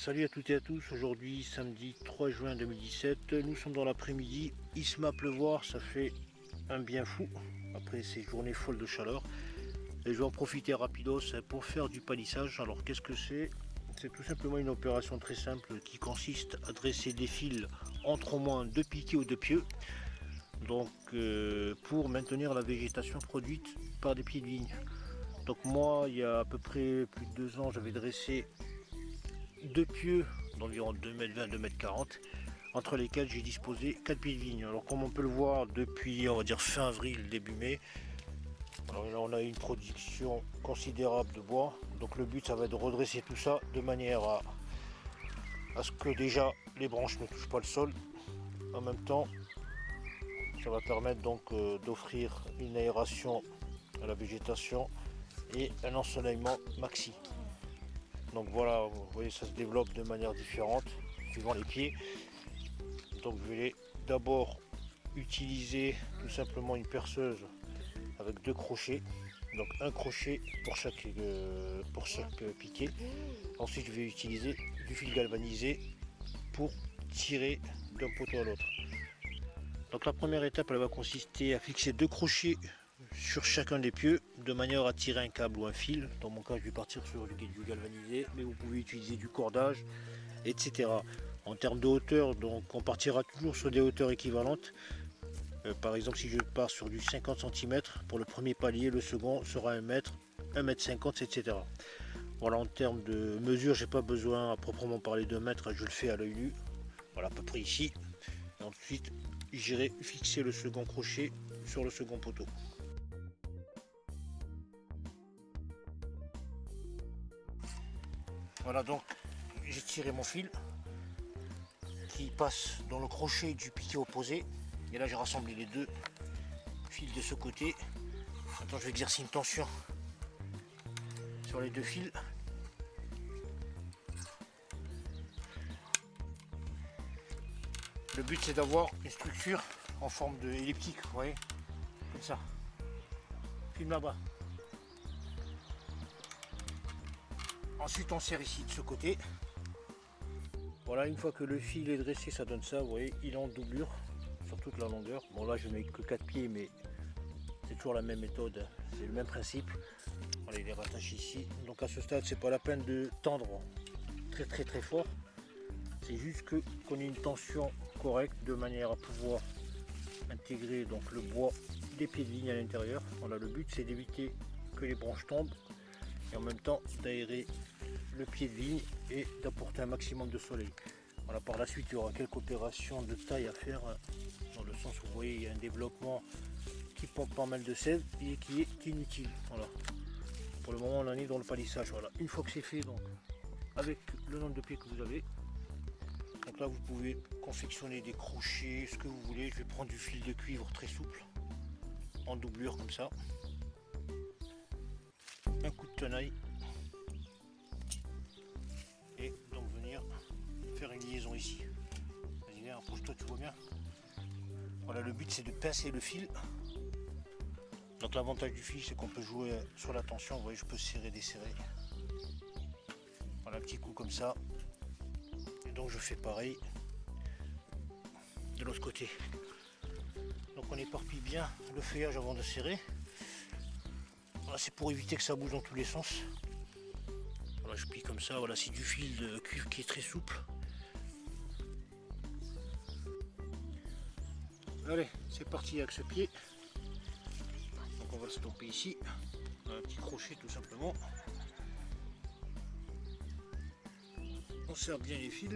Salut à toutes et à tous, aujourd'hui samedi 3 juin 2017, nous sommes dans l'après-midi, il se met à pleuvoir, ça fait un bien fou après ces journées folles de chaleur. Et je vais en profiter rapidos pour faire du palissage. Alors qu'est-ce que c'est? C'est tout simplement une opération très simple qui consiste à dresser des fils entre au moins deux piquets ou deux pieux. Donc pour maintenir la végétation produite par des pieds de vigne. Donc moi il y a à peu près plus de 2 ans j'avais dressé deux pieux d'environ 2,20 m, 2,40 m, entre lesquels j'ai disposé 4 pieds de vigne. Alors comme on peut le voir depuis on va dire fin avril, début mai, alors là on a une production considérable de bois. Donc le but ça va être de redresser tout ça de manière à ce que déjà les branches ne touchent pas le sol. En même temps ça va permettre donc d'offrir une aération à la végétation et un ensoleillement maxi. Donc voilà, vous voyez ça se développe de manière différente suivant les pieds. Donc je vais d'abord utiliser tout simplement une perceuse avec deux crochets, donc un crochet pour chaque piquet. Ensuite je vais utiliser du fil galvanisé pour tirer d'un poteau à l'autre. Donc la première étape elle va consister à fixer deux crochets sur chacun des pieux de manière à tirer un câble ou un fil. Dans mon cas je vais partir sur du galvanisé, mais vous pouvez utiliser du cordage, etc. En termes de hauteur, donc on partira toujours sur des hauteurs équivalentes. Par exemple si je pars sur du 50 cm pour le premier palier, le second sera 1 mètre, 1,50 m, etc. Voilà, en termes de mesure j'ai pas besoin à proprement parler de mètres, je le fais à l'œil nu. Voilà à peu près ici. Et ensuite j'irai fixer le second crochet sur le second poteau. Voilà, donc j'ai tiré mon fil qui passe dans le crochet du piquet opposé. Et là j'ai rassemblé les deux fils de ce côté. Maintenant je vais exercer une tension sur les deux fils. Le but c'est d'avoir une structure en forme de elliptique, vous voyez, comme ça. Filme là-bas. Ensuite on serre ici de ce côté. Voilà, une fois que le fil est dressé, ça donne ça, vous voyez, il est en doublure sur toute la longueur. Bon là je mets que 4 pieds, mais c'est toujours la même méthode, c'est le même principe. Voilà, il est rattaché ici. Donc à ce stade, c'est pas la peine de tendre très fort. C'est juste qu'on ait une tension correcte de manière à pouvoir intégrer donc le bois des pieds de vigne à l'intérieur. Voilà, le but c'est d'éviter que les branches tombent et en même temps d'aérer le pied de vigne et d'apporter un maximum de soleil. Voilà, par la suite il y aura quelques opérations de taille à faire, dans le sens où vous voyez il y a un développement qui pompe pas mal de sève et qui est inutile. Voilà, pour le moment on en est dans le palissage. Voilà, une fois que c'est fait, donc avec le nombre de pieds que vous avez, donc là vous pouvez confectionner des crochets, ce que vous voulez. Je vais prendre du fil de cuivre très souple en doublure comme ça, un coup de tenaille et donc venir faire une liaison ici. Vas-y viens, approche-toi, tu vois bien. Voilà, le but c'est de pincer le fil. Donc l'avantage du fil c'est qu'on peut jouer sur la tension, vous voyez je peux serrer, desserrer. Voilà, un petit coup comme ça. Et donc je fais pareil de l'autre côté. Donc on éparpille bien le feuillage avant de serrer. Voilà, c'est pour éviter que ça bouge dans tous les sens. Voilà, je plie comme ça. Voilà, c'est du fil de cuivre qui est très souple. Allez, c'est parti avec ce pied. Donc on va stopper ici. Un petit crochet tout simplement. On serre bien les fils.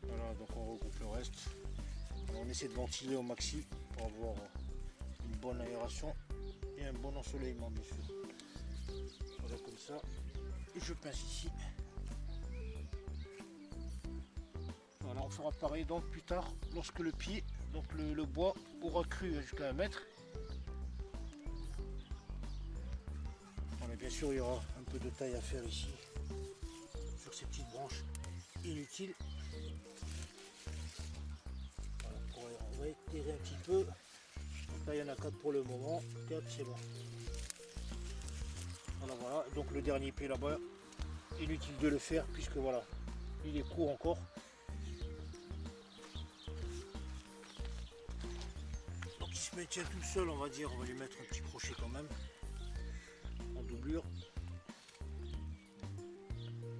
Voilà, donc on regroupe le reste. Alors on essaie de ventiler au maxi pour avoir une bonne aération et un bon ensoleillement bien sûr. Voilà comme ça. Et je pince ici. Voilà, on fera pareil donc plus tard lorsque le pied, donc le bois aura cru jusqu'à 1 mètre. Voilà, bien sûr il y aura un peu de taille à faire ici sur ces petites branches inutiles. Voilà, on va étirer un petit peu. Donc là il y en a 4 pour le moment, 4 c'est bon. Voilà, voilà. Donc le dernier pied là-bas, inutile de le faire puisque voilà, il est court encore. Donc il se maintient tout seul, on va dire. On va lui mettre un petit crochet quand même en doublure.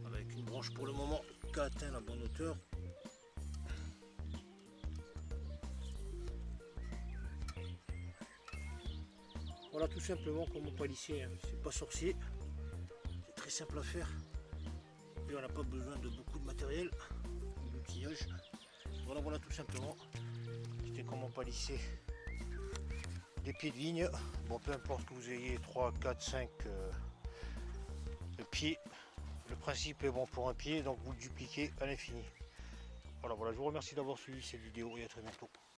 Avec une branche pour le moment qui a atteint la bonne hauteur. Voilà, tout simplement comme mon palissier, hein. C'est pas sorcier, c'est très simple à faire et on n'a pas besoin de beaucoup de matériel, d'outillage. Voilà, voilà, tout simplement. C'était comme mon palissier des pieds de vigne. Bon, peu importe que vous ayez 3, 4, 5 pieds, le principe est bon pour un pied, donc vous le dupliquez à l'infini. Voilà, voilà, je vous remercie d'avoir suivi cette vidéo et à très bientôt.